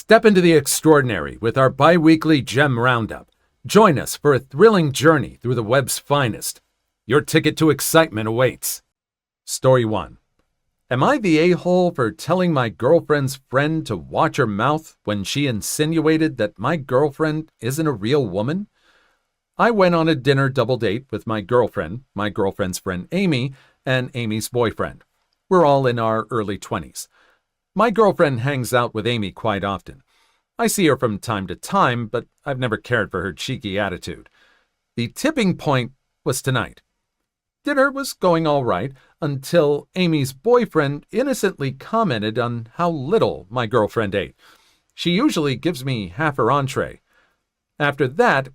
Step into the extraordinary with our bi-weekly Gem Roundup. Join us for a thrilling journey through the web's finest. Your ticket to excitement awaits. Story 1. Am I the a-hole for telling my girlfriend's friend to watch her mouth when she insinuated that my girlfriend isn't a real woman? I went on a dinner double date with my girlfriend's friend Amy, and Amy's boyfriend. We're all in our early 20s. My girlfriend hangs out with Amy quite often. I see her from time to time, but I've never cared for her cheeky attitude. The tipping point was tonight. Dinner was going all right until Amy's boyfriend innocently commented on how little my girlfriend ate. She usually gives me half her entree. After that,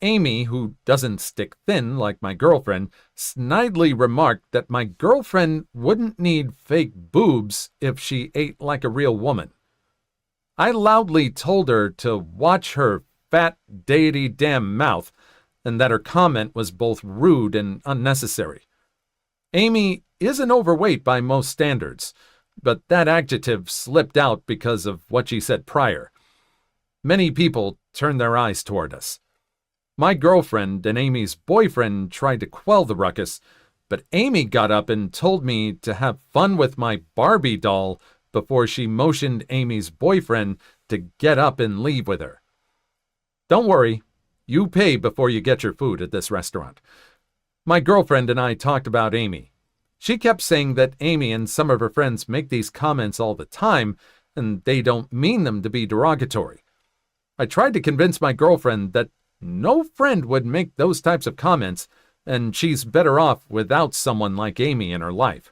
Amy, who doesn't stick thin like my girlfriend, snidely remarked that my girlfriend wouldn't need fake boobs if she ate like a real woman. I loudly told her to watch her fat deity damn mouth, and that her comment was both rude and unnecessary. Amy isn't overweight by most standards, but that adjective slipped out because of what she said prior. Many people turned their eyes toward us. My girlfriend and Amy's boyfriend tried to quell the ruckus, but Amy got up and told me to have fun with my Barbie doll before she motioned Amy's boyfriend to get up and leave with her. Don't worry, you pay before you get your food at this restaurant. My girlfriend and I talked about Amy. She kept saying that Amy and some of her friends make these comments all the time, and they don't mean them to be derogatory. I tried to convince my girlfriend that no friend would make those types of comments, and she's better off without someone like Amy in her life.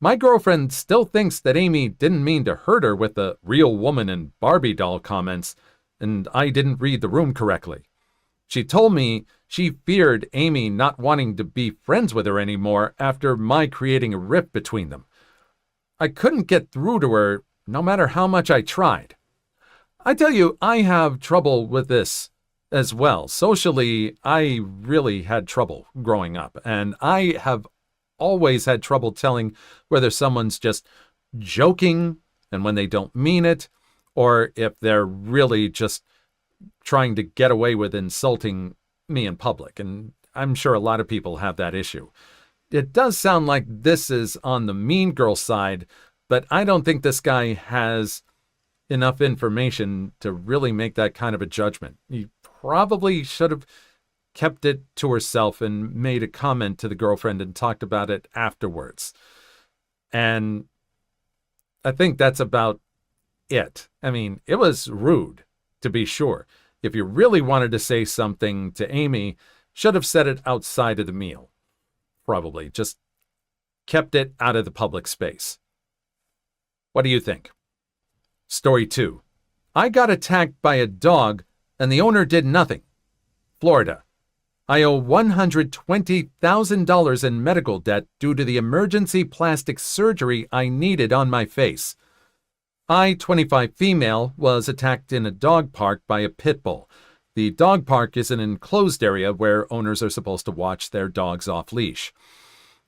My girlfriend still thinks that Amy didn't mean to hurt her with the real woman and Barbie doll comments, and I didn't read the room correctly. She told me she feared Amy not wanting to be friends with her anymore after my creating a rift between them. I couldn't get through to her no matter how much I tried. I tell you, I have trouble with this as well. Socially, I really had trouble growing up, and I have always had trouble telling whether someone's just joking and when they don't mean it, or if they're really just trying to get away with insulting me in public, and I'm sure a lot of people have that issue. It does sound like this is on the mean girl side, but I don't think this guy has enough information to really make that kind of a judgment. He probably should have kept it to herself and made a comment to the girlfriend and talked about it afterwards. And I think that's about it. I mean, it was rude, to be sure. If you really wanted to say something to Amy, should have said it outside of the meal. Probably just kept it out of the public space. What do you think? Story 2. I got attacked by a dog and the owner did nothing. Florida. I owe $120,000 in medical debt due to the emergency plastic surgery I needed on my face. I, 25 female, was attacked in a dog park by a pit bull. The dog park is an enclosed area where owners are supposed to watch their dogs off leash.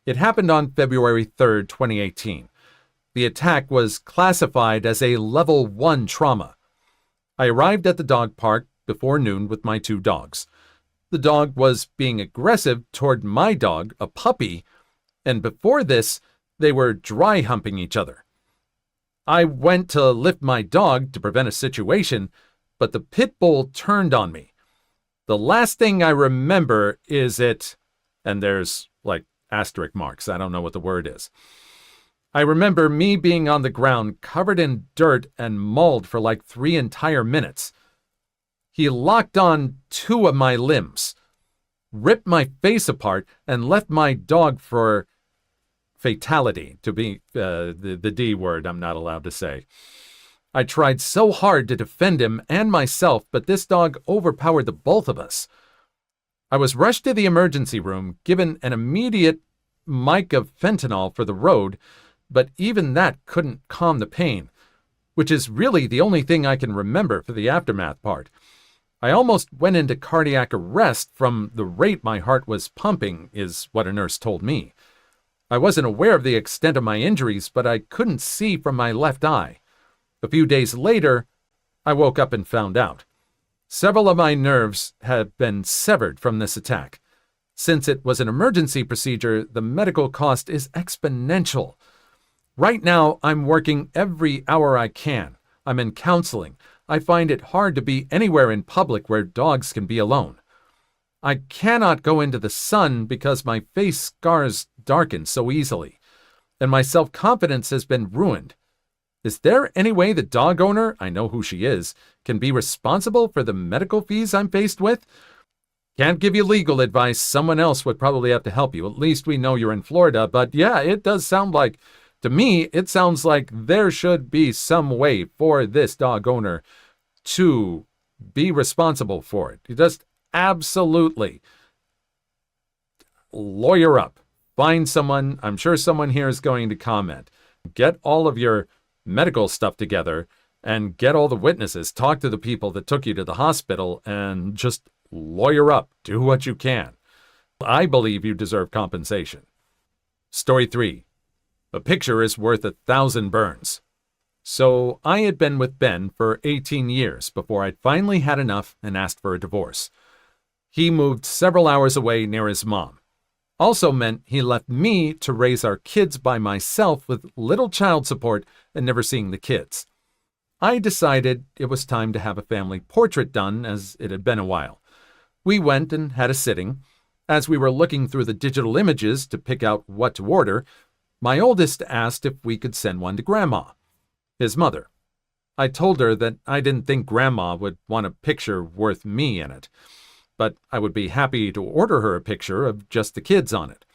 It happened on February 3, 2018. The attack was classified as a level 1 trauma. I arrived at the dog park before noon with my 2 dogs. The dog was being aggressive toward my dog, a puppy, and before this, they were dry humping each other. I went to lift my dog to prevent a situation, but the pit bull turned on me. The last thing I remember is it, and there's like asterisk marks, I don't know what the word is. I remember me being on the ground covered in dirt and mauled for like 3 entire minutes. He locked on 2 of my limbs, ripped my face apart, and left my dog for fatality, to be the D word I'm not allowed to say. I tried so hard to defend him and myself, but this dog overpowered the both of us. I was rushed to the emergency room, given an immediate mic of fentanyl for the road, but even that couldn't calm the pain, which is really the only thing I can remember for the aftermath part. I almost went into cardiac arrest from the rate my heart was pumping, is what a nurse told me. I wasn't aware of the extent of my injuries, but I couldn't see from my left eye. A few days later, I woke up and found out. Several of my nerves had been severed from this attack. Since it was an emergency procedure, the medical cost is exponential. Right now, I'm working every hour I can. I'm in counseling. I find it hard to be anywhere in public where dogs can be alone. I cannot go into the sun because my face scars darken so easily, and my self-confidence has been ruined. Is there any way the dog owner, I know who she is, can be responsible for the medical fees I'm faced with? Can't give you legal advice. Someone else would probably have to help you. At least we know you're in Florida. But yeah, it does sound like, to me, it sounds like there should be some way for this dog owner to be responsible for it. You just absolutely lawyer up. Find someone. I'm sure someone here is going to comment. Get all of your medical stuff together and get all the witnesses. Talk to the people that took you to the hospital and just lawyer up. Do what you can. I believe you deserve compensation. Story 3. A picture is worth 1,000 burns. So I had been with Ben for 18 years before I'd finally had enough and asked for a divorce. He moved several hours away near his mom. Also meant he left me to raise our kids by myself with little child support and never seeing the kids. I decided it was time to have a family portrait done, as it had been a while. We went and had a sitting. As we were looking through the digital images to pick out what to order, my oldest asked if we could send one to Grandma, his mother. I told her that I didn't think Grandma would want a picture worth me in it, but I would be happy to order her a picture of just the kids on it.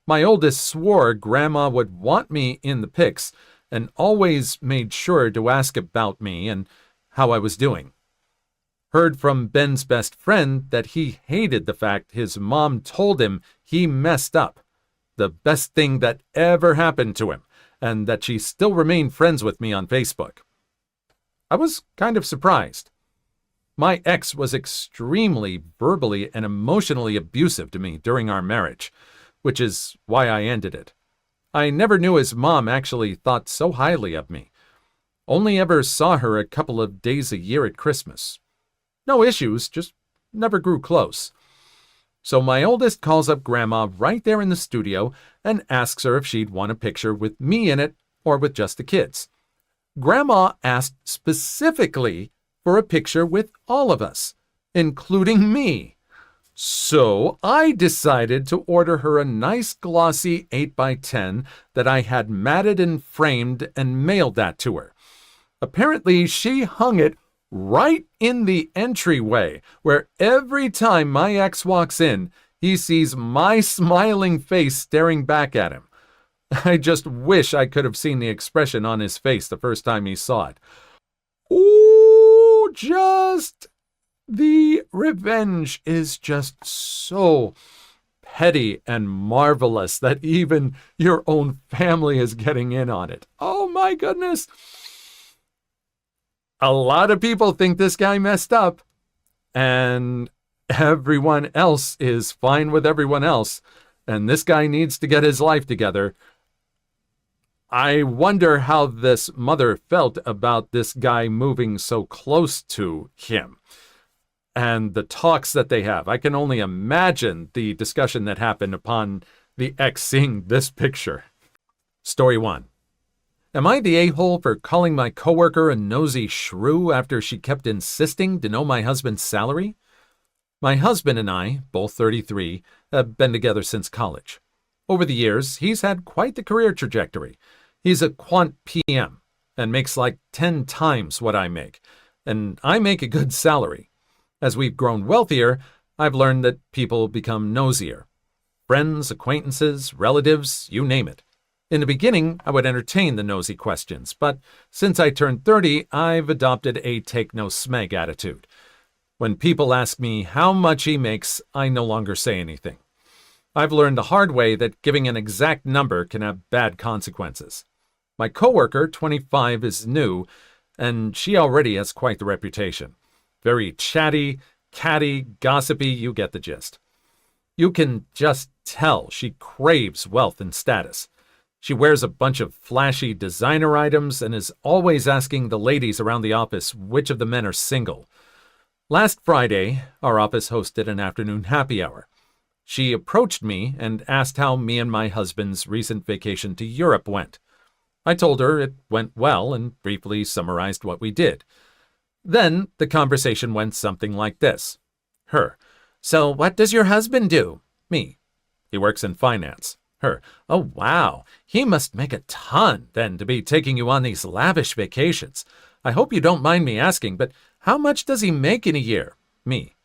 My oldest swore Grandma would want me in the pics and always made sure to ask about me and how I was doing. Heard from Ben's best friend that he hated the fact his mom told him he messed up, the best thing that ever happened to him, and that she still remained friends with me on Facebook. I was kind of surprised. My ex was extremely verbally and emotionally abusive to me during our marriage, which is why I ended it. I never knew his mom actually thought so highly of me. Only ever saw her a couple of days a year at Christmas. No issues, just never grew close. So my oldest calls up Grandma right there in the studio and asks her if she'd want a picture with me in it or with just the kids. Grandma asked specifically for a picture with all of us, including me. So I decided to order her a nice glossy 8x10 that I had matted and framed and mailed that to her. Apparently she hung it right in the entryway, where every time my ex walks in, he sees my smiling face staring back at him. I just wish I could have seen the expression on his face the first time he saw it. Ooh, just the revenge is just so petty and marvelous that even your own family is getting in on it. Oh my goodness. A lot of people think this guy messed up, and everyone else is fine with everyone else, and this guy needs to get his life together. I wonder how this mother felt about this guy moving so close to him and the talks that they have. I can only imagine the discussion that happened upon the ex seeing this picture. Story 1. Am I the a-hole for calling my coworker a nosy shrew after she kept insisting to know my husband's salary? My husband and I, both 33, have been together since college. Over the years, he's had quite the career trajectory. He's a quant PM and makes like 10 times what I make, and I make a good salary. As we've grown wealthier, I've learned that people become nosier. Friends, acquaintances, relatives, you name it. In the beginning, I would entertain the nosy questions, but since I turned 30, I've adopted a take-no-smeg attitude. When people ask me how much he makes, I no longer say anything. I've learned the hard way that giving an exact number can have bad consequences. My coworker, 25, is new, and she already has quite the reputation. Very chatty, catty, gossipy, you get the gist. You can just tell she craves wealth and status. She wears a bunch of flashy designer items and is always asking the ladies around the office which of the men are single. Last Friday, our office hosted an afternoon happy hour. She approached me and asked how me and my husband's recent vacation to Europe went. I told her it went well and briefly summarized what we did. Then the conversation went something like this. Her: "So what does your husband do?" Me: "He works in finance." Her: "Oh, wow. He must make a ton, then, to be taking you on these lavish vacations. I hope you don't mind me asking, but how much does he make in a year?" Me: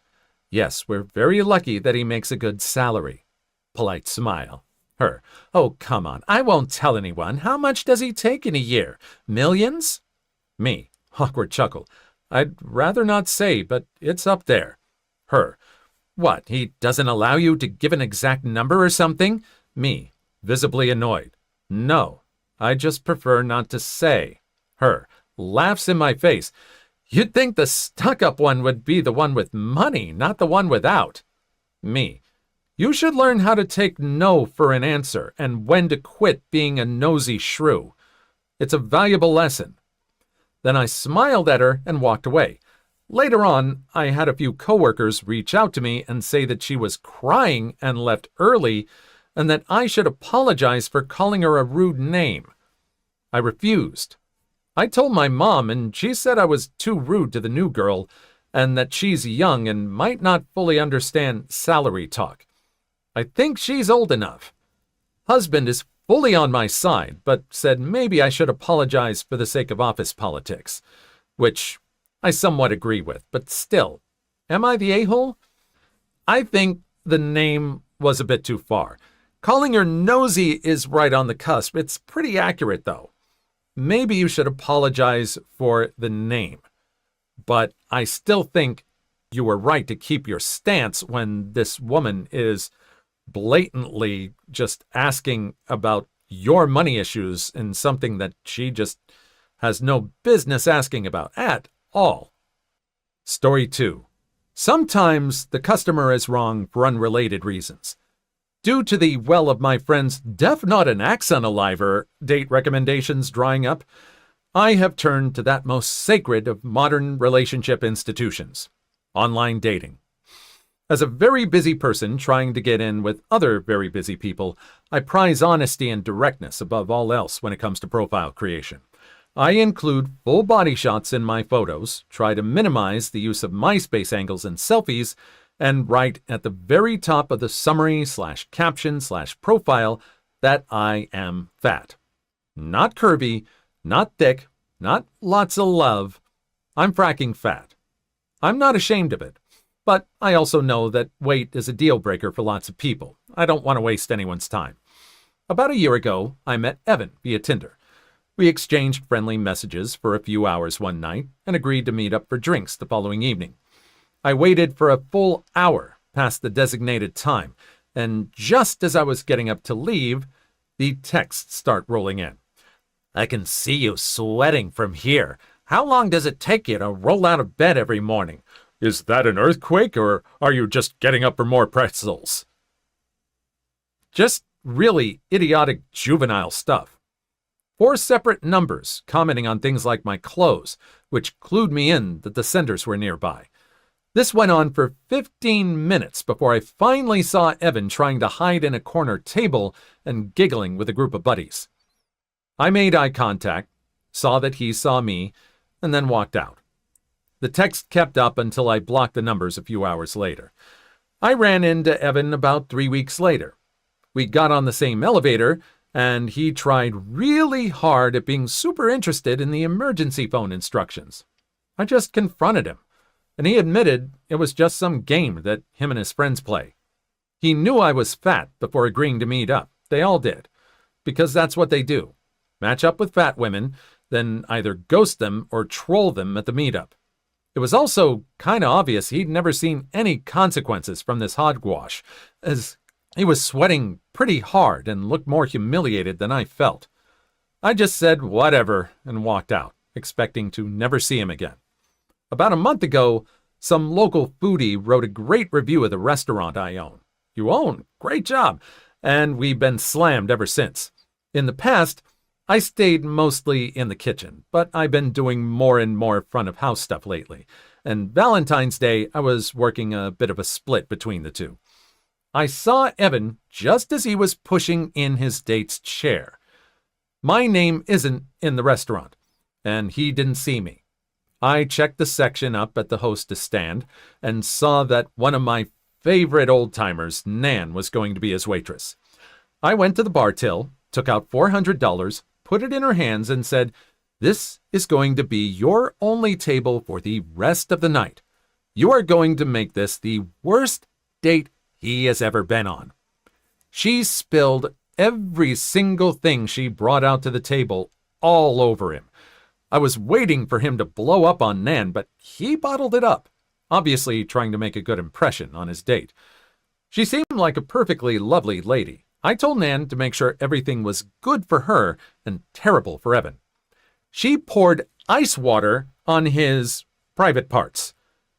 "Yes, we're very lucky that he makes a good salary." Polite smile. Her: "Oh, come on. I won't tell anyone. How much does he take in a year? Millions?" Me: awkward chuckle. "I'd rather not say, but it's up there." Her: "What, he doesn't allow you to give an exact number or something?" Me, visibly annoyed. "No, I just prefer not to say." Her: laughs in my face. "You'd think the stuck-up one would be the one with money, not the one without." Me: "You should learn how to take no for an answer and when to quit being a nosy shrew. It's a valuable lesson." Then I smiled at her and walked away. Later on, I had a few coworkers reach out to me and say that she was crying and left early and that I should apologize for calling her a rude name. I refused. I told my mom, and she said I was too rude to the new girl and that she's young and might not fully understand salary talk. I think she's old enough. Husband is fully on my side, but said maybe I should apologize for the sake of office politics, which I somewhat agree with, but still, am I the a-hole? I think the name was a bit too far. Calling her nosy is right on the cusp. It's pretty accurate, though. Maybe you should apologize for the name. But I still think you were right to keep your stance when this woman is blatantly just asking about your money issues in something that she just has no business asking about at all. Story 2. Sometimes the customer is wrong for unrelated reasons. Due to the well of my friend's Def Not an Axe Unaliver date recommendations drying up, I have turned to that most sacred of modern relationship institutions: online dating. As a very busy person trying to get in with other very busy people, I prize honesty and directness above all else when it comes to profile creation. I include full body shots in my photos, try to minimize the use of MySpace angles and selfies, and write at the very top of the summary/caption/profile that I am fat. Not curvy, not thick, not lots of love. I'm fracking fat. I'm not ashamed of it, but I also know that weight is a deal breaker for lots of people. I don't want to waste anyone's time. About a year ago, I met Evan via Tinder. We exchanged friendly messages for a few hours one night and agreed to meet up for drinks the following evening. I waited for a full hour past the designated time, and just as I was getting up to leave, the texts start rolling in. "I can see you sweating from here. How long does it take you to roll out of bed every morning? Is that an earthquake, or are you just getting up for more pretzels?" Just really idiotic juvenile stuff. 4 separate numbers commenting on things like my clothes, which clued me in that the senders were nearby. This went on for 15 minutes before I finally saw Evan trying to hide in a corner table and giggling with a group of buddies. I made eye contact, saw that he saw me, and then walked out. The text kept up until I blocked the numbers a few hours later. I ran into Evan about 3 weeks later. We got on the same elevator, and he tried really hard at being super interested in the emergency phone instructions. I just confronted him, and he admitted it was just some game that him and his friends play. He knew I was fat before agreeing to meet up. They all did, because that's what they do. Match up with fat women, then either ghost them or troll them at the meetup. It was also kind of obvious he'd never seen any consequences from this hogwash, as he was sweating pretty hard and looked more humiliated than I felt. I just said whatever and walked out, expecting to never see him again. About a month ago, some local foodie wrote a great review of the restaurant I own. "You own? Great job!" And we've been slammed ever since. In the past, I stayed mostly in the kitchen, but I've been doing more and more front-of-house stuff lately, and Valentine's Day I was working a bit of a split between the two. I saw Evan just as he was pushing in his date's chair. My name isn't in the restaurant, and he didn't see me. I checked the section up at the hostess stand and saw that one of my favorite old-timers, Nan, was going to be his waitress. I went to the bar till, took out $400, put it in her hands, and said, "This is going to be your only table for the rest of the night. You are going to make this the worst date he has ever been on." She spilled every single thing she brought out to the table all over him. I was waiting for him to blow up on Nan, but he bottled it up, obviously trying to make a good impression on his date. She seemed like a perfectly lovely lady. I told Nan to make sure everything was good for her and terrible for Evan. She poured ice water on his private parts.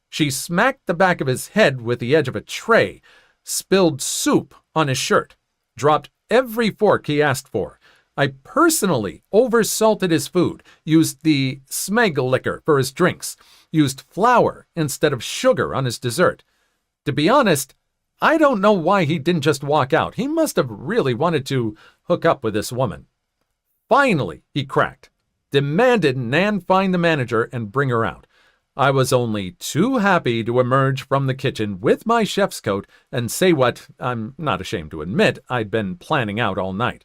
She smacked the back of his head with the edge of a tray, spilled soup on his shirt, dropped every fork he asked for. I personally oversalted his food, used the smeg liquor for his drinks, used flour instead of sugar on his dessert. To be honest, I don't know why he didn't just walk out. He must have really wanted to hook up with this woman. Finally, he cracked, demanded Nan find the manager and bring her out. I was only too happy to emerge from the kitchen with my chef's coat and say what, I'm not ashamed to admit, I'd been planning out all night.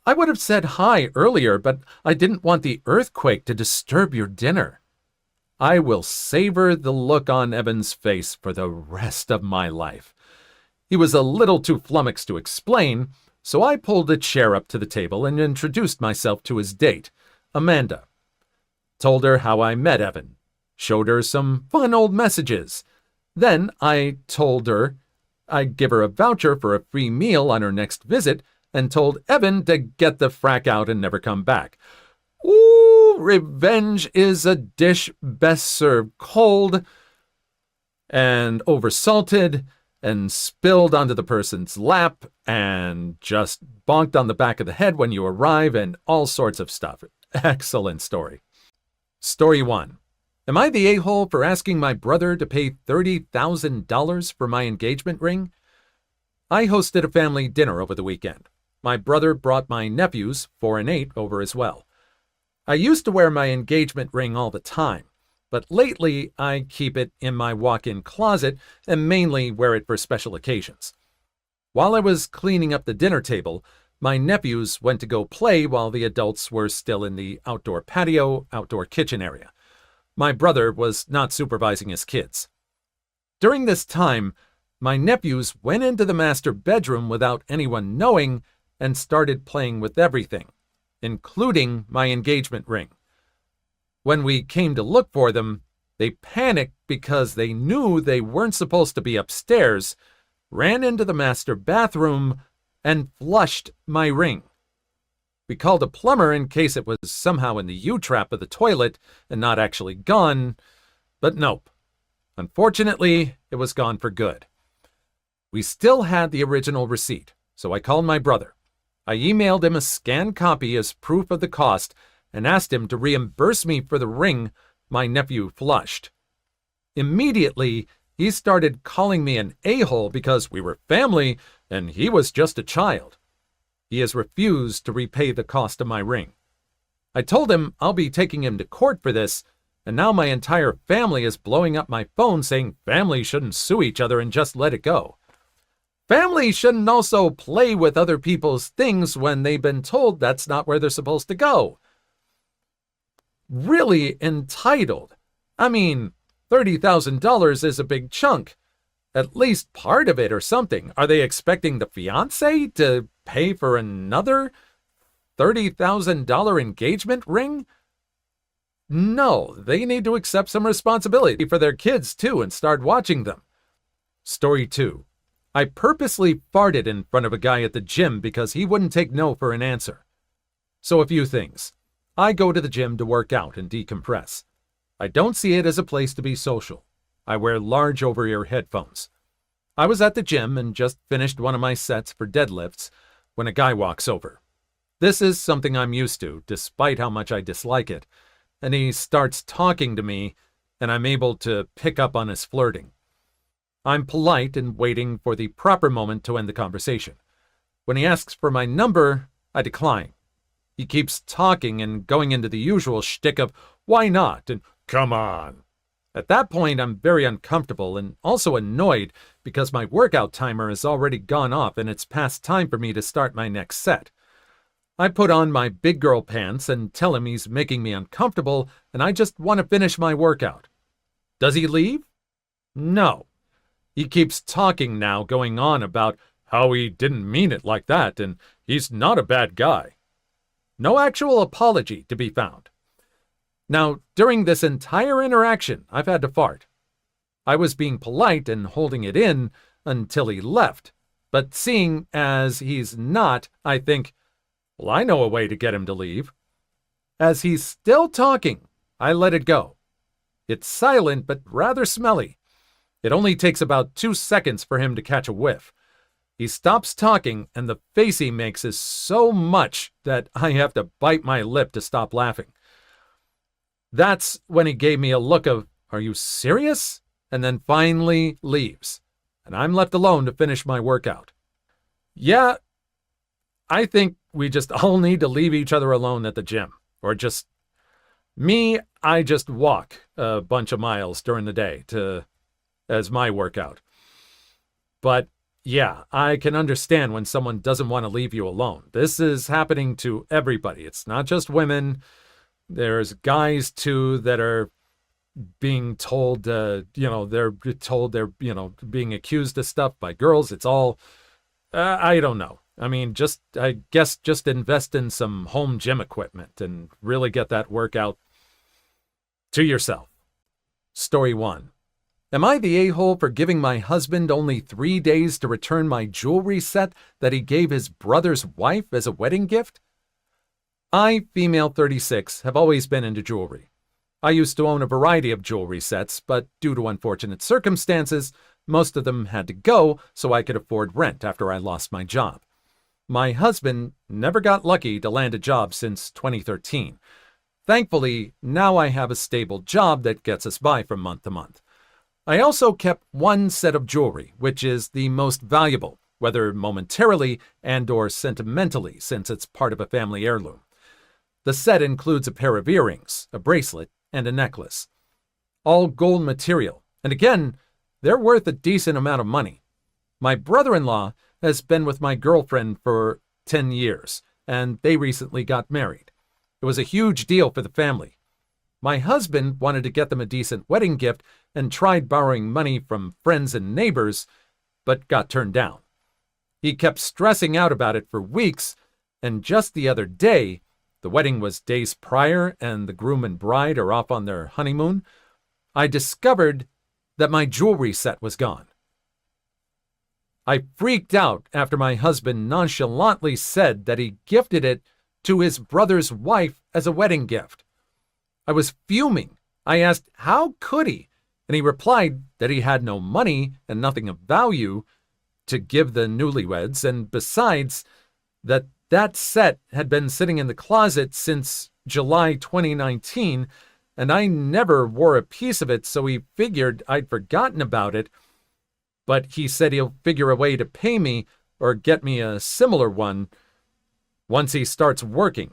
I would have said hi earlier, but I didn't want the earthquake to disturb your dinner. I will savor the look on Evan's face for the rest of my life. He was a little too flummoxed to explain, so I pulled a chair up to the table and introduced myself to his date, Amanda. Told her how I met Evan. Showed her some fun old messages. Then I told her I'd give her a voucher for a free meal on her next visit and told Evan to get the frack out and never come back. Ooh, revenge is a dish best served cold and oversalted and spilled onto the person's lap and just bonked on the back of the head when you arrive and all sorts of stuff. Excellent story. Story 1. Am I the a-hole for asking my brother to pay $30,000 for my engagement ring? I hosted a family dinner over the weekend. My brother brought my nephews, 4 and 8, over as well. I used to wear my engagement ring all the time, but lately I keep it in my walk-in closet and mainly wear it for special occasions. While I was cleaning up the dinner table, my nephews went to go play while the adults were still in the outdoor patio, outdoor kitchen area. My brother was not supervising his kids. During this time, my nephews went into the master bedroom without anyone knowing and started playing with everything, including my engagement ring. When we came to look for them, they panicked because they knew they weren't supposed to be upstairs, ran into the master bathroom, and flushed my ring. We called a plumber in case it was somehow in the U-trap of the toilet and not actually gone, but nope. Unfortunately, it was gone for good. We still had the original receipt, so I called my brother. I emailed him a scanned copy as proof of the cost and asked him to reimburse me for the ring my nephew flushed. Immediately, he started calling me an a-hole because we were family and he was just a child. He has refused to repay the cost of my ring. I told him I'll be taking him to court for this, and now my entire family is blowing up my phone saying families shouldn't sue each other and just let it go. Families shouldn't also play with other people's things when they've been told that's not where they're supposed to go. Really entitled. I mean, $30,000 is a big chunk. At least part of it or something. Are they expecting the fiancé to pay for another $30,000 engagement ring? No, they need to accept some responsibility for their kids too and start watching them. Story 2. I purposely farted in front of a guy at the gym because he wouldn't take no for an answer. So a few things. I go to the gym to work out and decompress. I don't see it as a place to be social. I wear large over-ear headphones. I was at the gym and just finished one of my sets for deadlifts when a guy walks over. This is something I'm used to, despite how much I dislike it, and he starts talking to me, and I'm able to pick up on his flirting. I'm polite and waiting for the proper moment to end the conversation. When he asks for my number, I decline. He keeps talking and going into the usual shtick of, why not, and come on. At that point, I'm very uncomfortable and also annoyed because my workout timer has already gone off and it's past time for me to start my next set. I put on my big girl pants and tell him he's making me uncomfortable and I just want to finish my workout. Does he leave? No. He keeps talking now, going on about how he didn't mean it like that and he's not a bad guy. No actual apology to be found. Now, during this entire interaction, I've had to fart. I was being polite and holding it in until he left, but seeing as he's not, I think, well, I know a way to get him to leave. As he's still talking, I let it go. It's silent but rather smelly. It only takes about 2 seconds for him to catch a whiff. He stops talking, and the face he makes is so much that I have to bite my lip to stop laughing. That's when he gave me a look of, are you serious? And then finally leaves, and I'm left alone to finish my workout. Yeah, I think we just all need to leave each other alone at the gym, or just me, I just walk a bunch of miles during the day as my workout. But yeah, I can understand when someone doesn't want to leave you alone. This is happening to everybody. It's not just women. There's guys too that are being told, they're being accused of stuff by girls. It's all, I don't know. I mean, I guess just invest in some home gym equipment and really get that workout to yourself. Story 1. Am I the a-hole for giving my husband only 3 days to return my jewelry set that he gave his brother's wife as a wedding gift? I, female 36, have always been into jewelry. I used to own a variety of jewelry sets, but due to unfortunate circumstances, most of them had to go so I could afford rent after I lost my job. My husband never got lucky to land a job since 2013. Thankfully, now I have a stable job that gets us by from month to month. I also kept one set of jewelry, which is the most valuable, whether momentarily and or sentimentally, since it's part of a family heirloom. The set includes a pair of earrings, a bracelet, and a necklace. All gold material, and again, they're worth a decent amount of money. My brother-in-law has been with my girlfriend for 10 years, and they recently got married. It was a huge deal for the family. My husband wanted to get them a decent wedding gift and tried borrowing money from friends and neighbors, but got turned down. He kept stressing out about it for weeks, and just the other day, the wedding was days prior and the groom and bride are off on their honeymoon, I discovered that my jewelry set was gone. I freaked out after my husband nonchalantly said that he gifted it to his brother's wife as a wedding gift. I was fuming. I asked, how could he? And he replied that he had no money and nothing of value to give the newlyweds, and besides, that set had been sitting in the closet since July 2019, and I never wore a piece of it, so he figured I'd forgotten about it, but he said he'll figure a way to pay me or get me a similar one once he starts working.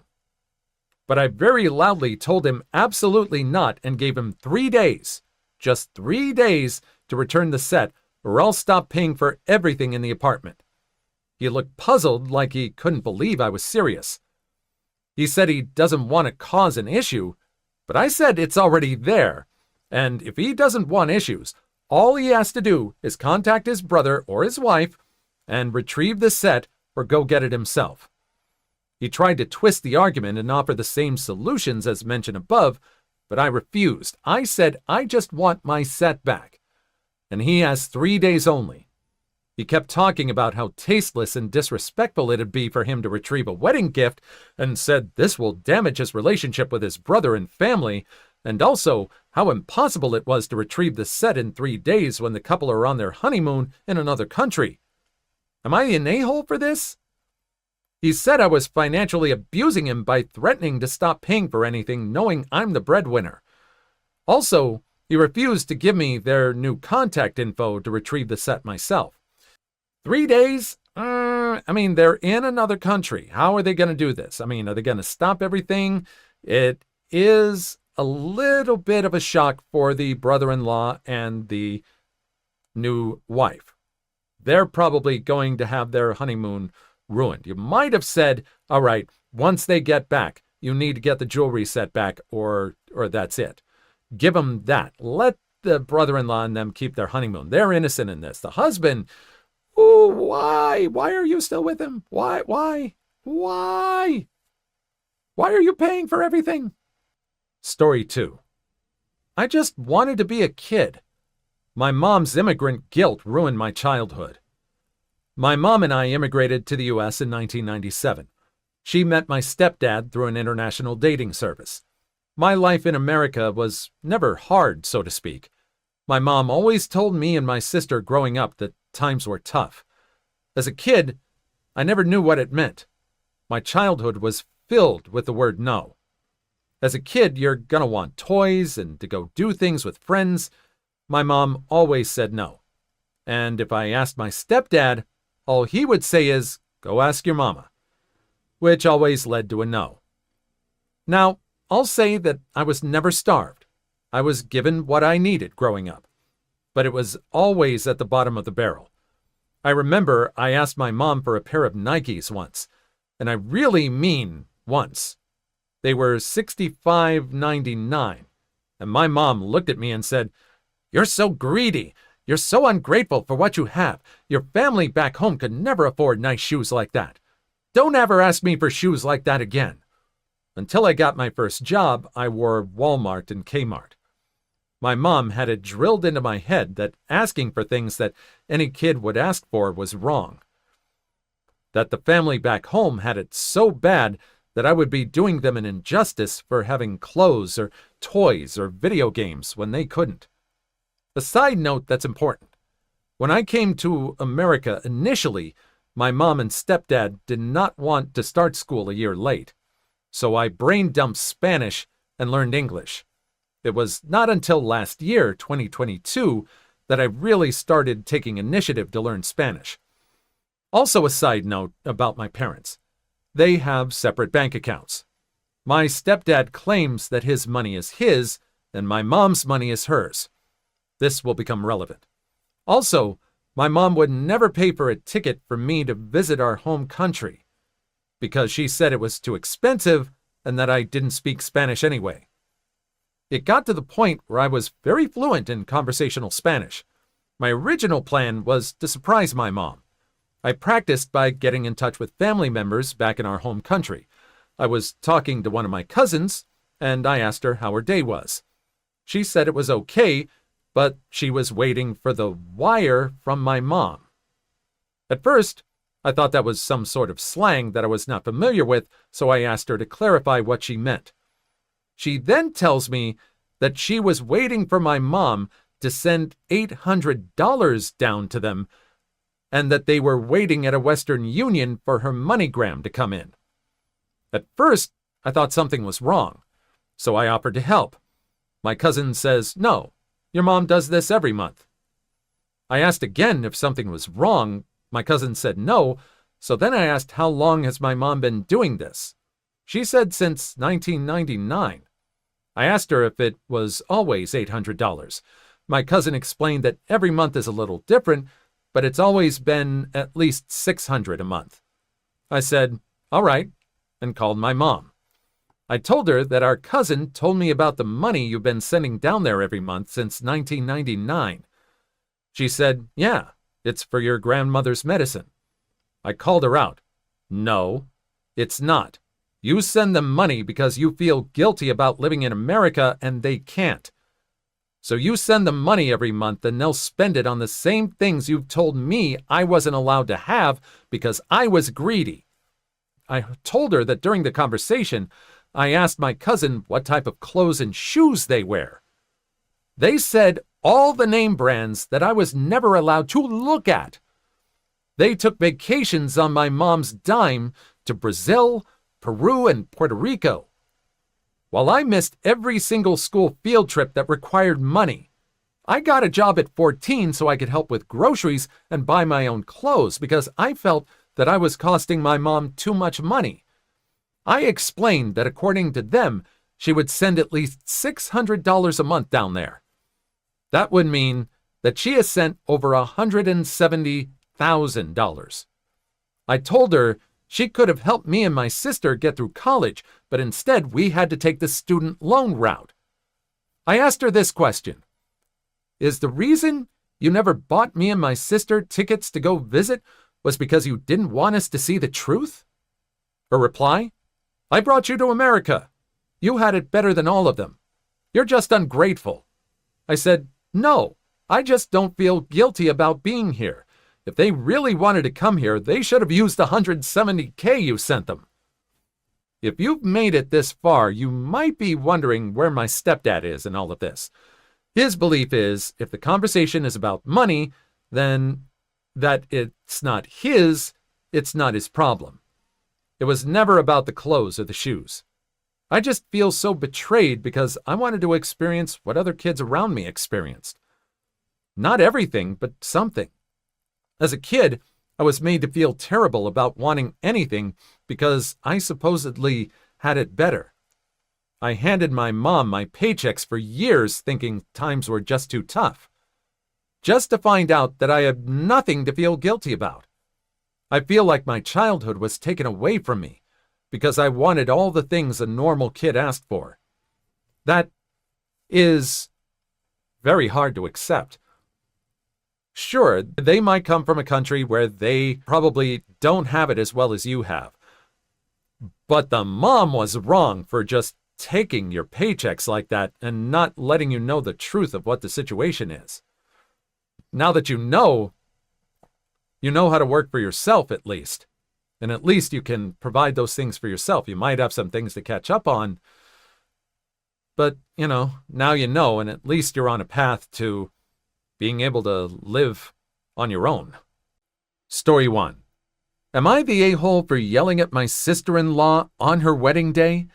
But I very loudly told him absolutely not and gave him 3 days, just 3 days, to return the set, or I'll stop paying for everything in the apartment. He looked puzzled, like he couldn't believe I was serious. He said he doesn't want to cause an issue, but I said it's already there, and if he doesn't want issues, all he has to do is contact his brother or his wife and retrieve the set or go get it himself. He tried to twist the argument and offer the same solutions as mentioned above, but I refused. I said I just want my set back, and he has 3 days only. He kept talking about how tasteless and disrespectful it'd be for him to retrieve a wedding gift, and said this will damage his relationship with his brother and family, and also how impossible it was to retrieve the set in 3 days when the couple are on their honeymoon in another country. Am I an a-hole for this? He said I was financially abusing him by threatening to stop paying for anything, knowing I'm the breadwinner. Also, he refused to give me their new contact info to retrieve the set myself. 3 days? They're in another country. How are they going to do this? Are they going to stop everything? It is a little bit of a shock for the brother-in-law and the new wife. They're probably going to have their honeymoon ruined. You might have said, all right, once they get back, you need to get the jewelry set back or that's it. Give them that. Let the brother-in-law and them keep their honeymoon. They're innocent in this. The husband, oh, why? Why are you still with him? Why? Why are you paying for everything? Story 2. I just wanted to be a kid. My mom's immigrant guilt ruined my childhood. My mom and I immigrated to the U.S. in 1997. She met my stepdad through an international dating service. My life in America was never hard, so to speak. My mom always told me and my sister growing up that times were tough. As a kid, I never knew what it meant. My childhood was filled with the word no. As a kid, you're gonna want toys and to go do things with friends. My mom always said no. And if I asked my stepdad, all he would say is, go ask your mama, which always led to a no. Now, I'll say that I was never starved. I was given what I needed growing up, but it was always at the bottom of the barrel. I remember I asked my mom for a pair of Nikes once, and I really mean once. They were $65.99, and my mom looked at me and said, "You're so greedy. You're so ungrateful for what you have. Your family back home could never afford nice shoes like that. Don't ever ask me for shoes like that again." Until I got my first job, I wore Walmart and Kmart. My mom had it drilled into my head that asking for things that any kid would ask for was wrong. That the family back home had it so bad that I would be doing them an injustice for having clothes or toys or video games when they couldn't. A side note that's important. When I came to America initially, my mom and stepdad did not want to start school a year late. So I brain dumped Spanish and learned English. It was not until last year, 2022, that I really started taking initiative to learn Spanish. Also a side note about my parents. They have separate bank accounts. My stepdad claims that his money is his and my mom's money is hers. This will become relevant. Also, my mom would never pay for a ticket for me to visit our home country because she said it was too expensive and that I didn't speak Spanish anyway. It got to the point where I was very fluent in conversational Spanish. My original plan was to surprise my mom. I practiced by getting in touch with family members back in our home country. I was talking to one of my cousins, and I asked her how her day was. She said it was okay, but she was waiting for the wire from my mom. At first, I thought that was some sort of slang that I was not familiar with, so I asked her to clarify what she meant. She then tells me that she was waiting for my mom to send $800 down to them, and that they were waiting at a Western Union for her MoneyGram to come in. At first, I thought something was wrong, so I offered to help. My cousin says, "No, your mom does this every month." I asked again if something was wrong. My cousin said no, so then I asked how long has my mom been doing this. She said since 1999. I asked her if it was always $800. My cousin explained that every month is a little different, but it's always been at least $600 a month. I said, all right, and called my mom. I told her that our cousin told me about the money you've been sending down there every month since 1999. She said, yeah, it's for your grandmother's medicine. I called her out. No, it's not. You send them money because you feel guilty about living in America and they can't. So you send them money every month and they'll spend it on the same things you've told me I wasn't allowed to have because I was greedy. I told her that during the conversation, I asked my cousin what type of clothes and shoes they wear. They said all the name brands that I was never allowed to look at. They took vacations on my mom's dime to Brazil, Peru, and Puerto Rico, while I missed every single school field trip that required money. I got a job at 14 so I could help with groceries and buy my own clothes because I felt that I was costing my mom too much money. I explained that according to them, she would send at least $600 a month down there. That would mean that she has sent over $170,000. I told her she could have helped me and my sister get through college, but instead we had to take the student loan route. I asked her this question: is the reason you never bought me and my sister tickets to go visit was because you didn't want us to see the truth? Her reply: I brought you to America. You had it better than all of them. You're just ungrateful. I said, no, I just don't feel guilty about being here. If they really wanted to come here, they should have used the $170K you sent them. If you've made it this far, you might be wondering where my stepdad is in all of this. His belief is if the conversation is about money, then that it's not his problem. It was never about the clothes or the shoes. I just feel so betrayed because I wanted to experience what other kids around me experienced. Not everything, but something. As a kid, I was made to feel terrible about wanting anything because I supposedly had it better. I handed my mom my paychecks for years thinking times were just too tough, just to find out that I had nothing to feel guilty about. I feel like my childhood was taken away from me because I wanted all the things a normal kid asked for. That is very hard to accept. Sure, they might come from a country where they probably don't have it as well as you have. But the mom was wrong for just taking your paychecks like that and not letting you know the truth of what the situation is. Now that you know how to work for yourself at least. And at least you can provide those things for yourself. You might have some things to catch up on. But, now you know, and at least you're on a path to being able to live on your own. Story 1. Am I the a-hole for yelling at my sister-in-law on her wedding day?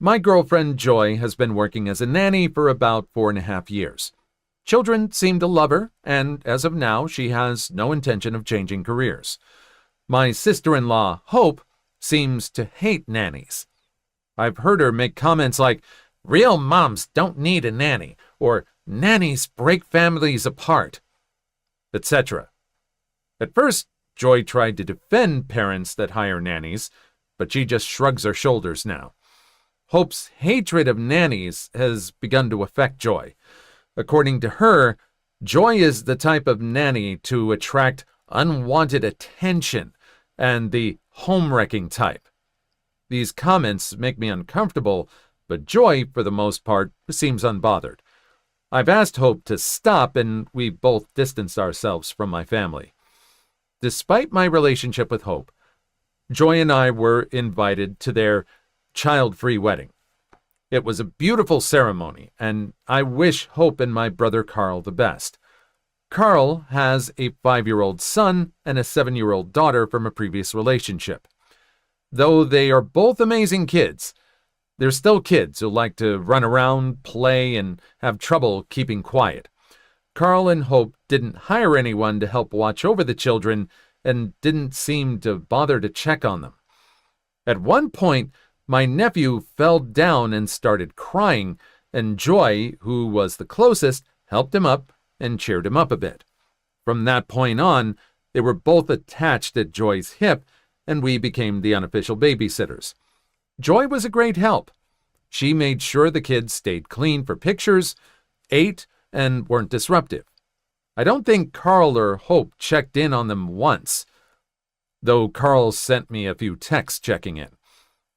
My girlfriend Joy has been working as a nanny for about 4.5 years. Children seem to love her, and as of now, she has no intention of changing careers. My sister-in-law, Hope, seems to hate nannies. I've heard her make comments like, real moms don't need a nanny, or nannies break families apart, etc. At first, Joy tried to defend parents that hire nannies, but she just shrugs her shoulders now. Hope's hatred of nannies has begun to affect Joy. According to her, Joy is the type of nanny to attract unwanted attention and the home-wrecking type. These comments make me uncomfortable, but Joy, for the most part, seems unbothered. I've asked Hope to stop, and we've both distanced ourselves from my family. Despite my relationship with Hope, Joy and I were invited to their child-free wedding. It was a beautiful ceremony, and I wish Hope and my brother Carl the best. Carl has a 5-year-old son and a 7-year-old daughter from a previous relationship. Though they are both amazing kids, they're still kids who like to run around, play, and have trouble keeping quiet. Carl and Hope didn't hire anyone to help watch over the children and didn't seem to bother to check on them. At one point, my nephew fell down and started crying, and Joy, who was the closest, helped him up and cheered him up a bit. From that point on, they were both attached at Joy's hip, and we became the unofficial babysitters. Joy was a great help. She made sure the kids stayed clean for pictures, ate, and weren't disruptive. I don't think Carl or Hope checked in on them once, though Carl sent me a few texts checking in.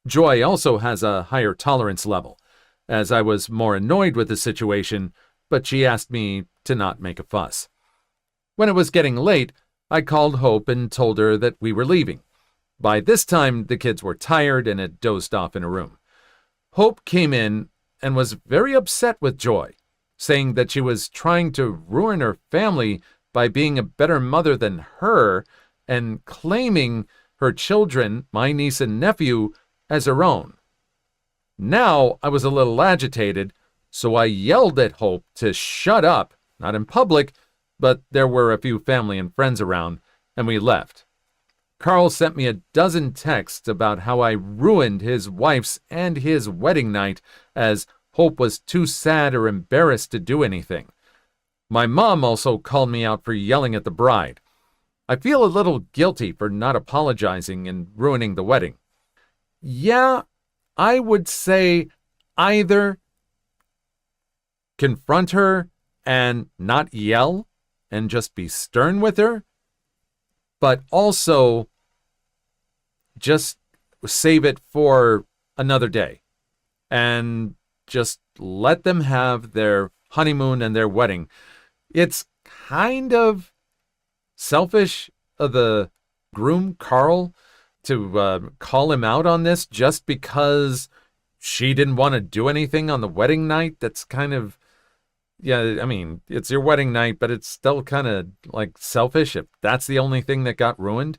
Joy also has a higher tolerance level, as I was more annoyed with the situation, but she asked me to not make a fuss. When it was getting late, I called Hope and told her that we were leaving. By this time, the kids were tired and had dozed off in a room. Hope came in and was very upset with Joy, saying that she was trying to ruin her family by being a better mother than her and claiming her children, my niece and nephew, as her own. Now I was a little agitated, so I yelled at Hope to shut up, not in public, but there were a few family and friends around, and we left. Carl sent me a dozen texts about how I ruined his wife's and his wedding night, as Hope was too sad or embarrassed to do anything. My mom also called me out for yelling at the bride. I feel a little guilty for not apologizing and ruining the wedding. Yeah, I would say either confront her and not yell and just be stern with her, but also just save it for another day and just let them have their honeymoon and their wedding. It's kind of selfish of the groom, Carl, to call him out on this just because she didn't want to do anything on the wedding night. That's kind of, yeah, I mean, it's your wedding night, but it's still kind of like selfish if that's the only thing that got ruined.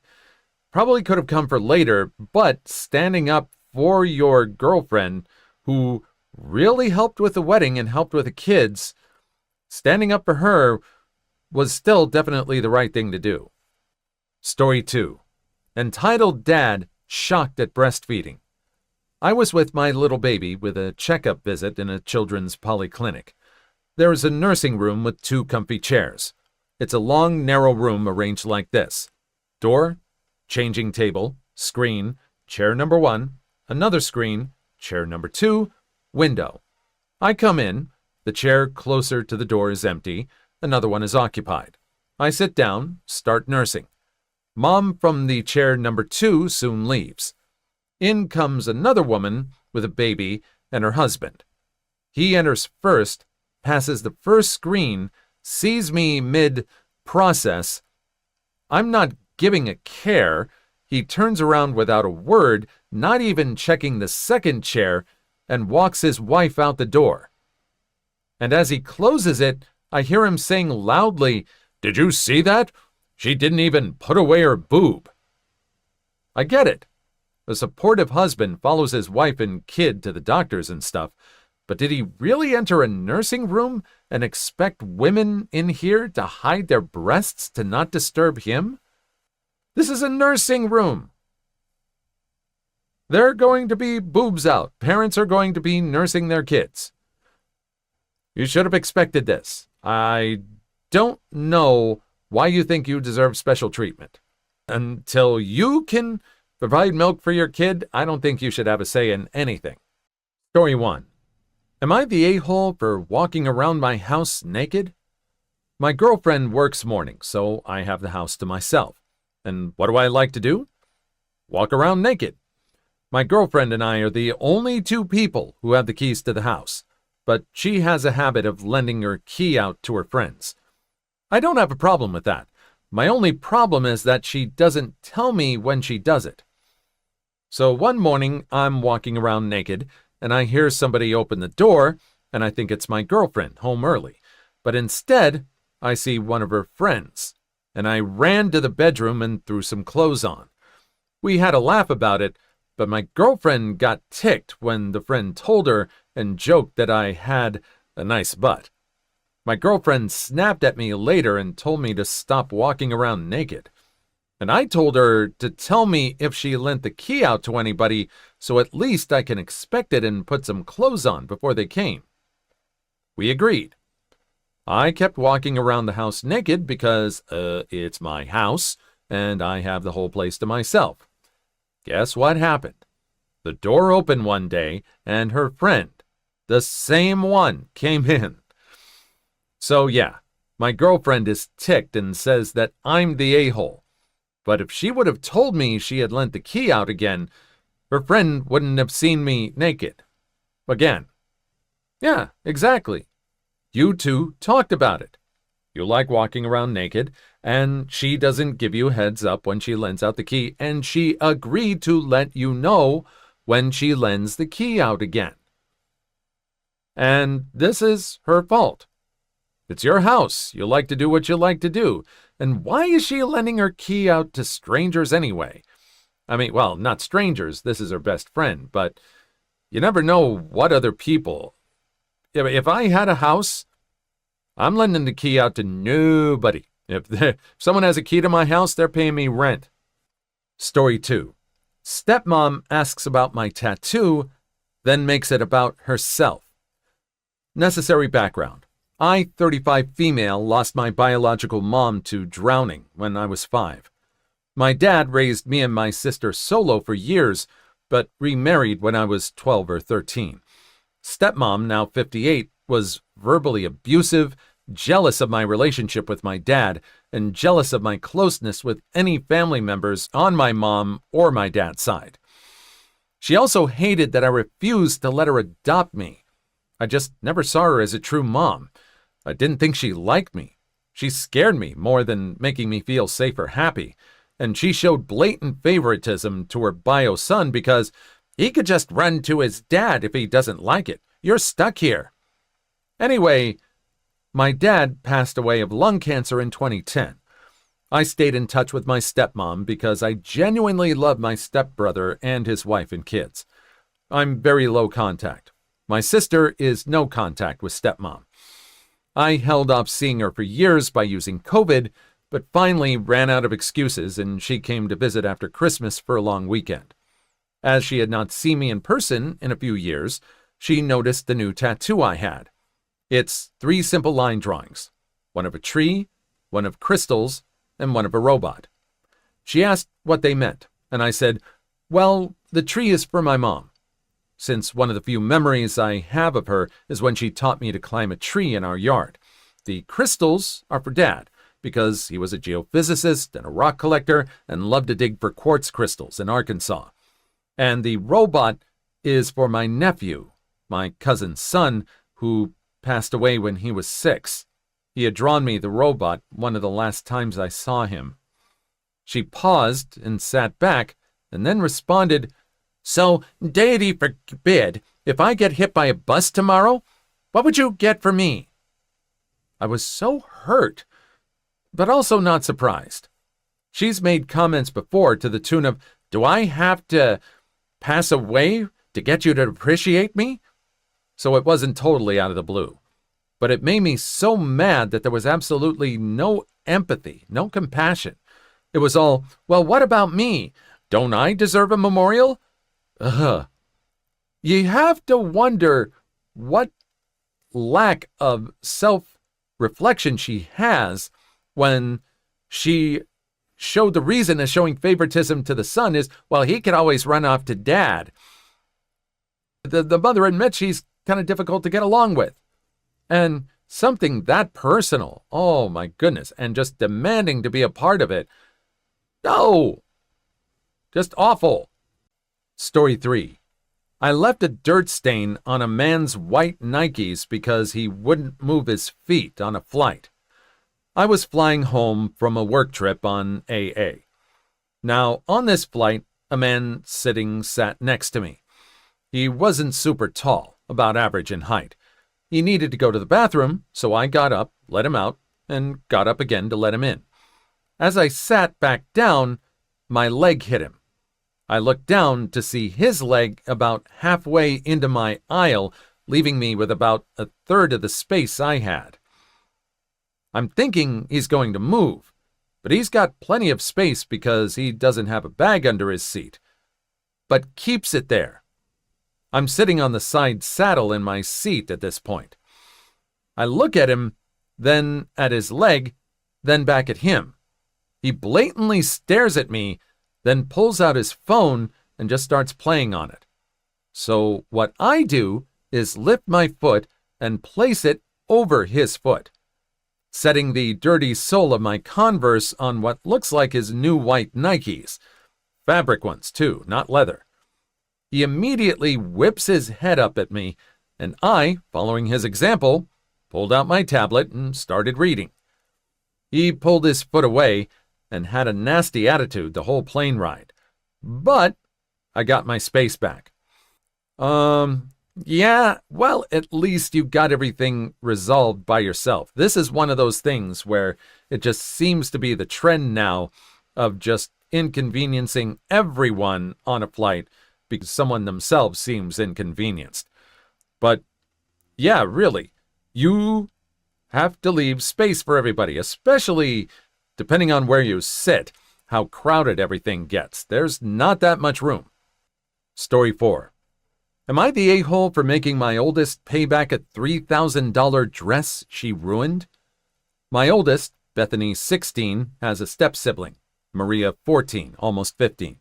Probably could have come for later, but standing up for your girlfriend who really helped with the wedding and helped with the kids, standing up for her was still definitely the right thing to do. Story 2. Entitled Dad Shocked at Breastfeeding. I was with my little baby with a checkup visit in a children's polyclinic. There is a nursing room with 2 comfy chairs. It's a long, narrow room arranged like this. Door, changing table, screen, chair number 1, another screen, chair number 2, window. I come in. The chair closer to the door is empty. Another one is occupied. I sit down, start nursing. Mom from the chair number 2 soon leaves. In comes another woman with a baby and her husband. He enters first, passes the first screen, sees me mid-process. I'm not giving a care. He turns around without a word, not even checking the second chair, and walks his wife out the door. And as he closes it, I hear him saying loudly, "Did you see that? She didn't even put away her boob." I get it. A supportive husband follows his wife and kid to the doctors and stuff, but did he really enter a nursing room and expect women in here to hide their breasts to not disturb him? This is a nursing room. There are going to be boobs out. Parents are going to be nursing their kids. You should have expected this. I don't know why you think you deserve special treatment. Until you can provide milk for your kid, I don't think you should have a say in anything. Story 1. Am I the a-hole for walking around my house naked? My girlfriend works mornings, so I have the house to myself. And what do I like to do? Walk around naked. My girlfriend and I are the only 2 people who have the keys to the house, but she has a habit of lending her key out to her friends. I don't have a problem with that. My only problem is that she doesn't tell me when she does it. So one morning, I'm walking around naked, and I hear somebody open the door, and I think it's my girlfriend home early. But instead, I see one of her friends, and I ran to the bedroom and threw some clothes on. We had a laugh about it, but my girlfriend got ticked when the friend told her and joked that I had a nice butt. My girlfriend snapped at me later and told me to stop walking around naked. And I told her to tell me if she lent the key out to anybody, so at least I can expect it and put some clothes on before they came. We agreed. I kept walking around the house naked because, it's my house, and I have the whole place to myself. Guess what happened? The door opened one day, and her friend, the same one, came in. So yeah, my girlfriend is ticked and says that I'm the a-hole. But if she would have told me she had lent the key out again, her friend wouldn't have seen me naked. Again. Yeah, exactly. You 2 talked about it. You like walking around naked, and she doesn't give you a heads up when she lends out the key, and she agreed to let you know when she lends the key out again. And this is her fault. It's your house. You like to do what you like to do. And why is she lending her key out to strangers anyway? I mean, well, not strangers. This is her best friend, but you never know what other people. If I had a house, I'm lending the key out to nobody. If someone has a key to my house, they're paying me rent. Story 2. Stepmom asks about my tattoo, then makes it about herself. Necessary background. I, 35 female, lost my biological mom to drowning when I was 5. My dad raised me and my sister solo for years, but remarried when I was 12 or 13. Stepmom, now 58, was verbally abusive, jealous of my relationship with my dad, and jealous of my closeness with any family members on my mom or my dad's side. She also hated that I refused to let her adopt me. I just never saw her as a true mom. I didn't think she liked me. She scared me more than making me feel safe or happy, and she showed blatant favoritism to her bio son because he could just run to his dad if he doesn't like it. You're stuck here. Anyway, my dad passed away of lung cancer in 2010. I stayed in touch with my stepmom because I genuinely love my stepbrother and his wife and kids. I'm very low contact. My sister is no contact with stepmom. I held off seeing her for years by using COVID, but finally ran out of excuses and she came to visit after Christmas for a long weekend. As she had not seen me in person in a few years, she noticed the new tattoo I had. It's 3 simple line drawings, one of a tree, one of crystals, and one of a robot. She asked what they meant, and I said, well, the tree is for my mom, since one of the few memories I have of her is when she taught me to climb a tree in our yard. The crystals are for Dad, because he was a geophysicist and a rock collector and loved to dig for quartz crystals in Arkansas. And the robot is for my nephew, my cousin's son, who passed away when he was 6. He had drawn me the robot one of the last times I saw him. She paused and sat back, and then responded, so, deity forbid, if I get hit by a bus tomorrow, what would you get for me? I was so hurt, but also not surprised. She's made comments before to the tune of, do I have to pass away to get you to appreciate me? So it wasn't totally out of the blue. But it made me so mad that there was absolutely no empathy, no compassion. It was all, well, what about me? Don't I deserve a memorial? You have to wonder what lack of self-reflection she has when she showed the reason as showing favoritism to the son is, well, he could always run off to Dad. The mother admits she's kind of difficult to get along with. And something that personal, oh my goodness, and just demanding to be a part of it. No! Just awful. Story 3. I left a dirt stain on a man's white Nikes because he wouldn't move his feet on a flight. I was flying home from a work trip on AA. Now, on this flight, a man sat next to me. He wasn't super tall, about average in height. He needed to go to the bathroom, so I got up, let him out, and got up again to let him in. As I sat back down, my leg hit him. I looked down to see his leg about halfway into my aisle, leaving me with about a third of the space I had. I'm thinking he's going to move, but he's got plenty of space because he doesn't have a bag under his seat, but keeps it there. I'm sitting on the side saddle in my seat at this point. I look at him, then at his leg, then back at him. He blatantly stares at me, then pulls out his phone and just starts playing on it. So what I do is lift my foot and place it over his foot, setting the dirty sole of my Converse on what looks like his new white Nikes. Fabric ones, too, not leather. He immediately whips his head up at me, and I, following his example, pulled out my tablet and started reading. He pulled his foot away and had a nasty attitude the whole plane ride. But I got my space back. Yeah, well, at least you got everything resolved by yourself. This is one of those things where it just seems to be the trend now of just inconveniencing everyone on a flight because someone themselves seems inconvenienced. But yeah, really, you have to leave space for everybody, especially depending on where you sit, how crowded everything gets. There's not that much room. Story 4. Am I the a-hole for making my oldest pay back a $3,000 dress she ruined? My oldest, Bethany, 16, has a step-sibling, Maria, 14, almost 15.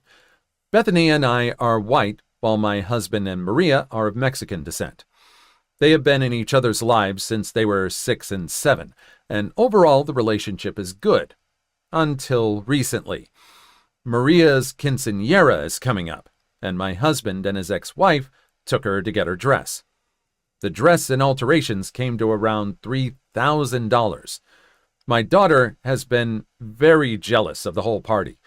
Bethany and I are white, while my husband and Maria are of Mexican descent. They have been in each other's lives since they were 6 and 7, and overall the relationship is good. Until recently. Maria's quinceañera is coming up, and my husband and his ex-wife took her to get her dress. The dress and alterations came to around $3,000. My daughter has been very jealous of the whole party.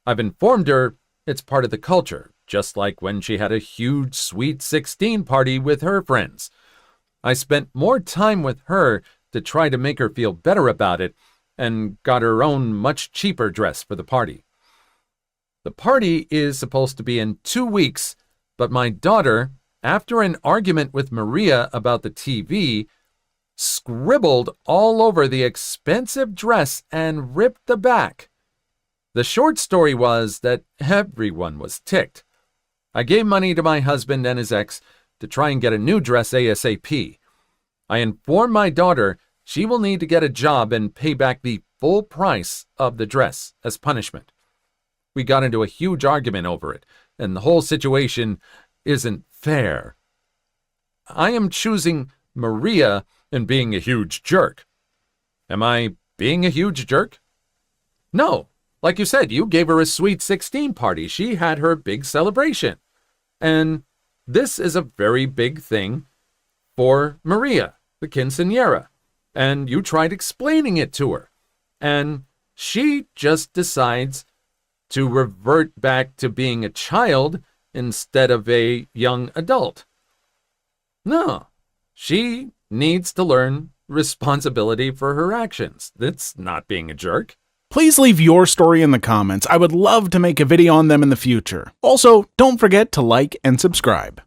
I've informed her it's part of the culture, just like when she had a huge Sweet 16 party with her friends. I spent more time with her to try to make her feel better about it and got her own much cheaper dress for the party. The party is supposed to be in 2 weeks, but my daughter, after an argument with Maria about the TV, scribbled all over the expensive dress and ripped the back. The short story was that everyone was ticked. I gave money to my husband and his ex to try and get a new dress ASAP. I informed my daughter she will need to get a job and pay back the full price of the dress as punishment. We got into a huge argument over it, and the whole situation isn't fair. I am choosing Maria and being a huge jerk. Am I being a huge jerk? No. Like you said, you gave her a Sweet 16 party. She had her big celebration. And this is a very big thing for Maria, the quinceañera. And you tried explaining it to her. And she just decides to revert back to being a child instead of a young adult. No, she needs to learn responsibility for her actions. That's not being a jerk. Please leave your story in the comments. I would love to make a video on them in the future. Also, don't forget to like and subscribe.